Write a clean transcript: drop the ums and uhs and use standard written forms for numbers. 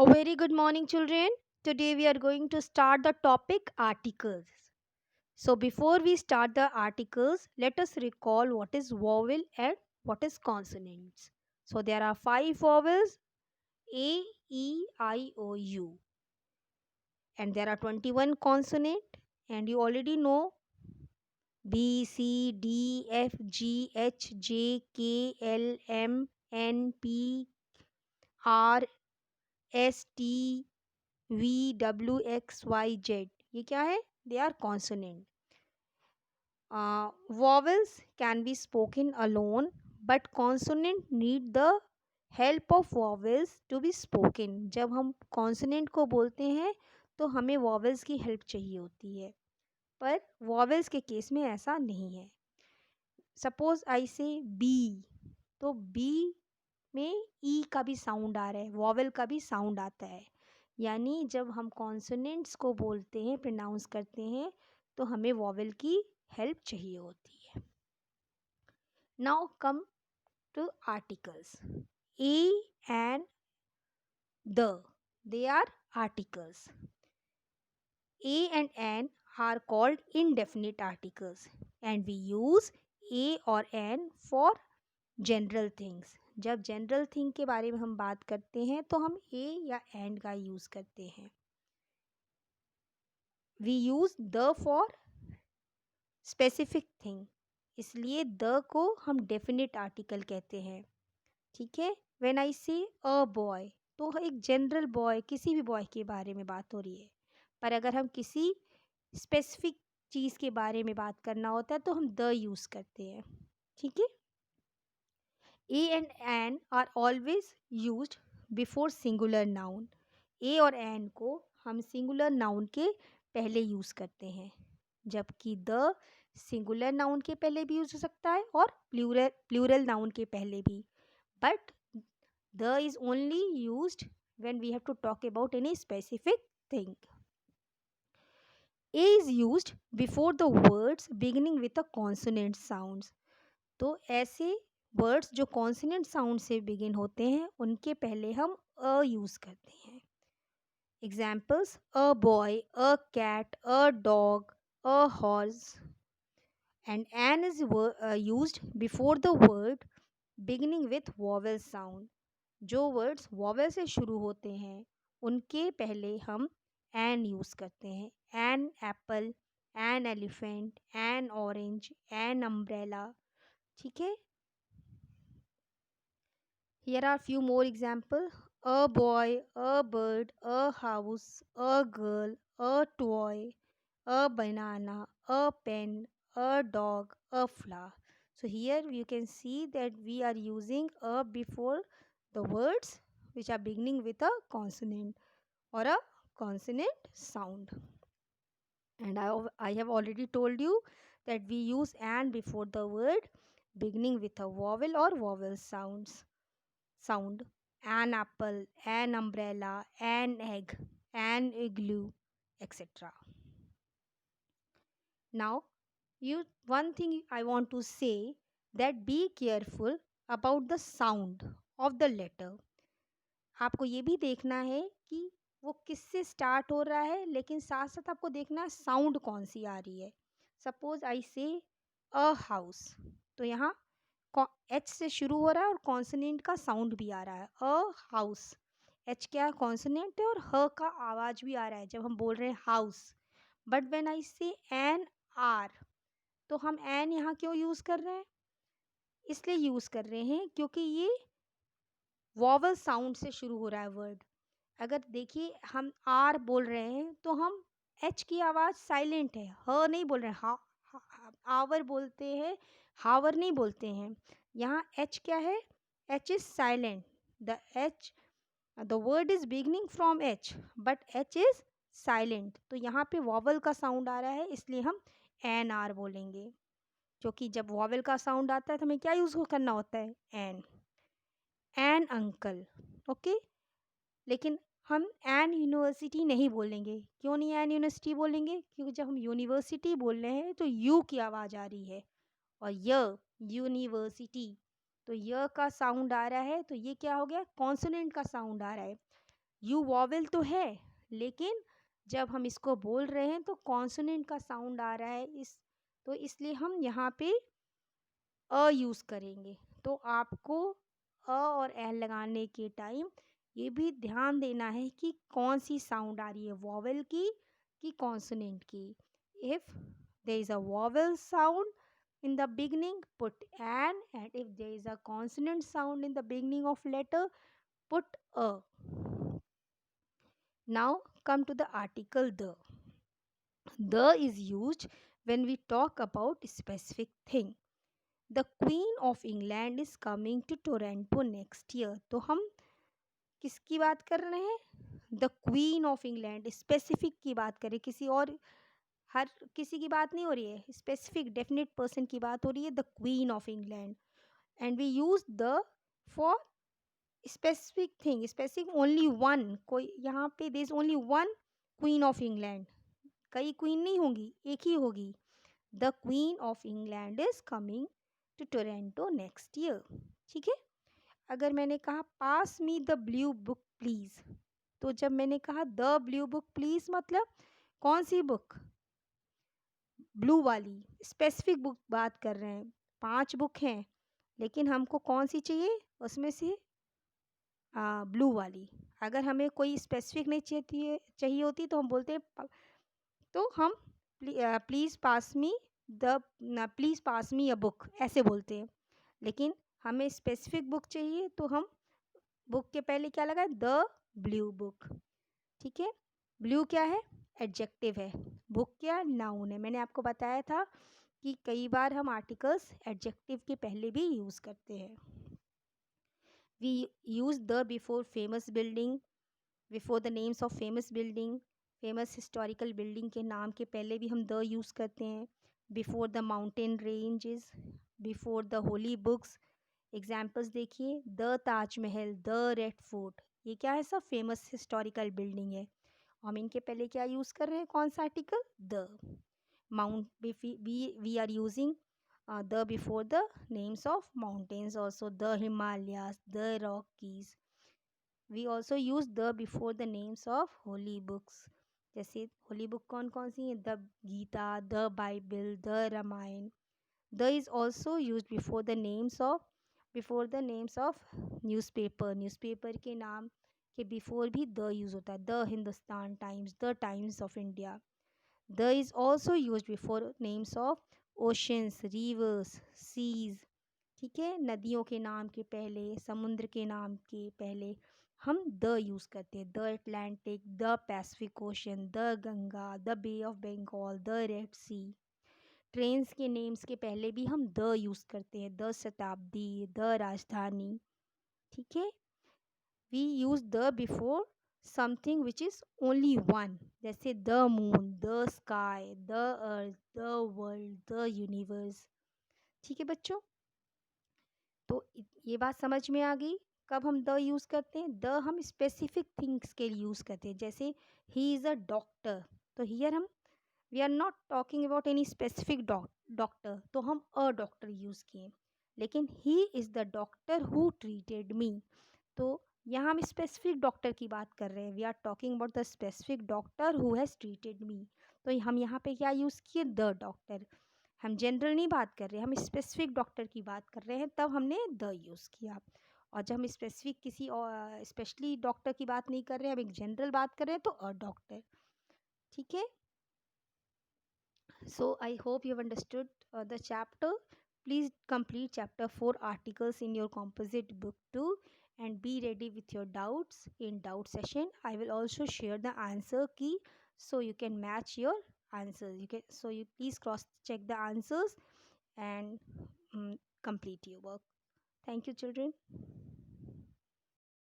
A very good morning, children. Today we are going to start the topic articles. So, before we start the articles, let us recall what is vowel and what is consonants. So, there are five vowels A, E, I, O, U, and there are 21 consonant. And you already know B, C, D, F, G, H, J, K, L, M, N, P, R, S, T, V, W, X, Y, Z. ये क्या है? They are consonant. Vowels can be spoken alone, but consonant need the help of vowels to be spoken. जब हम consonant को बोलते हैं तो हमें vowels की help चाहिए होती है, पर vowels के केस में ऐसा नहीं है. Suppose I say B, तो B में ई का भी साउंड आ रहा है, वॉवल का भी साउंड आता है. यानी जब हम कॉन्सोनेंट्स को बोलते हैं, प्रोनाउंस करते हैं, तो हमें वॉवल की हेल्प चाहिए होती है. Now come to articles. A and the, they are articles. A and an are called indefinite articles and we use a or n for general things. जब जनरल थिंग के बारे में हम बात करते हैं तो हम ए या एंड का यूज़ करते हैं. We use the for specific thing, इसलिए द को हम डेफिनेट आर्टिकल कहते हैं. ठीक है. व्हेन आई से अ बॉय, तो एक जनरल बॉय, किसी भी बॉय के बारे में बात हो रही है. पर अगर हम किसी स्पेसिफिक चीज़ के बारे में बात करना होता है तो हम द यूज़ करते हैं. ठीक है. A and an are always used before singular noun. A और an को हम singular noun के पहले यूज़ करते हैं, जबकि the singular noun के पहले भी यूज़ हो सकता है और plural noun के पहले भी. But the is only used when we have to talk about any specific thing. A is used before the words beginning with a consonant sounds. तो ऐसे वर्ड्स जो कॉन्सोनेंट साउंड से बिगिन होते हैं उनके पहले हम अ यूज़ करते हैं. Examples: a boy, a cat, a dog, a horse. And an is used before the word beginning with vowel sound. जो वर्ड्स वॉवेल से शुरू होते हैं उनके पहले हम एन यूज़ करते हैं. An apple, an elephant, an orange, an umbrella. ठीक है. Here are few more examples. A boy, a bird, a house, a girl, a toy, a banana, a pen, a dog, a flower. So here you can see that we are using a before the words which are beginning with a consonant or a consonant sound. And I have already told you that we use and before the word beginning with a vowel or vowel sound. An apple, an umbrella, an egg, an igloo, etc. Now, one thing I want to say, that be careful about the sound of the letter. आपको ये भी देखना है कि वो किससे start हो रहा है, लेकिन साथ साथ आपको देखना है साउंड कौन सी आ रही है. सपोज आई से अ हाउस, तो यहाँ एच से शुरू हो रहा है और कॉन्सोनेंट का साउंड भी आ रहा है. अ हाउस, एच क्या है? कॉन्सोनेंट है, और ह का आवाज़ भी आ रहा है जब हम बोल रहे हैं हाउस. बट व्हेन आई से एन आर, तो हम एन यहाँ क्यों यूज़ कर रहे हैं? इसलिए यूज़ कर रहे हैं क्योंकि ये वॉवल साउंड से शुरू हो रहा है वर्ड. अगर देखिए हम आर बोल रहे हैं तो हम एच की आवाज़ साइलेंट है, ह नहीं बोल रहे हैं. आवर बोलते हैं, हावर नहीं बोलते हैं. यहाँ एच क्या है? H is silent. The word is beginning from H, but H is silent. तो यहाँ पे वॉवल का साउंड आ रहा है, इसलिए हम एन आर बोलेंगे. क्योंकि जब वॉवल का साउंड आता है तो हमें क्या यूज़ करना होता है? An uncle. ओके. लेकिन हम एन यूनिवर्सिटी नहीं बोलेंगे. क्यों नहीं एन यूनिवर्सिटी बोलेंगे? क्योंकि जब हम यूनिवर्सिटी बोल रहे हैं तो यू की आवाज़ आ रही है, और यूनिवर्सिटी, तो य का साउंड आ रहा है, तो ये क्या हो गया? कॉन्सोनेंट का साउंड आ रहा है. यू वॉवेल तो है, लेकिन जब हम इसको बोल रहे हैं तो कॉन्सोनेंट का साउंड आ रहा है, तो इसलिए हम यहाँ पे अ यूज़ करेंगे। तो आपको अ और एल लगाने के टाइम ये भी ध्यान देना है कि कौन सी साउंड आ रही है, वॉवेल की कि कॉन्सोनेंट की। If there is a vowel sound in the beginning, put an, and if there is a consonant sound in the beginning of letter, put a. Now come to the article the. The is used when we talk about specific thing. The Queen of England is coming to Toronto next year. तो हम किसकी बात कर रहे हैं? The queen of England, specific की बात करें, किसी और हर किसी की बात नहीं हो रही है, स्पेसिफिक डेफिनेट पर्सन की बात हो रही है, the queen of England. And we use the for specific thing, specific only one, कोई यहाँ पे there is only one queen of England, कई क्वीन नहीं होंगी, एक ही होगी। The queen of England is coming to Toronto next year. ठीक है। अगर मैंने कहा pass me the blue book please, तो जब मैंने कहा द ब्लू बुक प्लीज मतलब कौन सी बुक? ब्लू वाली, स्पेसिफिक बुक बात कर रहे हैं। 5 बुक हैं, लेकिन हमको कौन सी चाहिए उसमें से? ब्लू वाली। अगर हमें कोई स्पेसिफिक नहीं चाहिए होती तो हम बोलते तो हम please pass me the please pass me a book ऐसे बोलते हैं। लेकिन हमें स्पेसिफिक बुक चाहिए तो हम बुक के पहले क्या लगाए? The blue book. ठीक है। ब्लू क्या है? एडजेक्टिव है। बुक क्या? नाउन है। मैंने आपको बताया था कि कई बार हम आर्टिकल्स एडजेक्टिव के पहले भी यूज़ करते हैं। We use the before famous building, before the names of famous building. Famous historical building के नाम के पहले भी हम द यूज़ करते हैं। Before the mountain ranges, before the holy books. Examples देखिए, the Taj Mahal, the Red Fort, ये क्या है? सब फेमस हिस्टोरिकल बिल्डिंग है। हम इनके पहले क्या यूज़ कर रहे हैं? कौन सा article? The. Mount we are using the before the names of mountains also, the Himalayas, the Rockies. We also use the before the names of holy books. जैसे होली बुक कौन कौन सी है? The Gita, the Bible, the Ramayana. The is also use before the names of newspaper. Newspaper के नाम के before भी the use होता है। The Hindustan Times, the Times of India. The is also use before names of oceans, rivers, seas. ठीक है। नदियों के नाम के पहले, समुद्र के नाम के पहले हम द यूज़ करते हैं। The Atlantic, the Pacific Ocean, the Ganga, the Bay of Bengal, the Red Sea. Trains के नेम्स के पहले भी हम द यूज़ करते हैं। द शताब्दी, द राजधानी। ठीक है। We use the before something which is only one, जैसे the moon, the sky, the earth, the world, the universe. ठीक है बच्चों। तो ये बात समझ में आ गई। कब हम द यूज़ करते हैं? द हम स्पेसिफिक थिंग्स के लिए यूज़ करते हैं। जैसे ही इज़ अ डॉक्टर, तो हियर हम we are not talking about any specific doctor, तो हम अ डॉक्टर यूज़ किए। लेकिन he is the doctor who treated me, तो यहाँ हम स्पेसिफिक डॉक्टर की बात कर रहे हैं। We are talking about the specific doctor who has treated me. तो हम यहाँ पे क्या यूज़ किए? The doctor. हम जनरल नहीं बात कर रहे हैं, हम स्पेसिफिक डॉक्टर की बात कर रहे हैं, तब हमने द यूज़ किया। और जब हम स्पेसिफिक किसी और स्पेशली डॉक्टर की बात नहीं कर रहे हैं, हम एक जनरल बात कर रहे हैं, तो अ डॉक्टर। ठीक है। So I hope you have understood the chapter. Please complete chapter 4 articles in your composite book too, and be ready with your doubts in doubt session. I will also share the answer key so you can match your answers. You please cross check the answers and complete your work. Thank you children.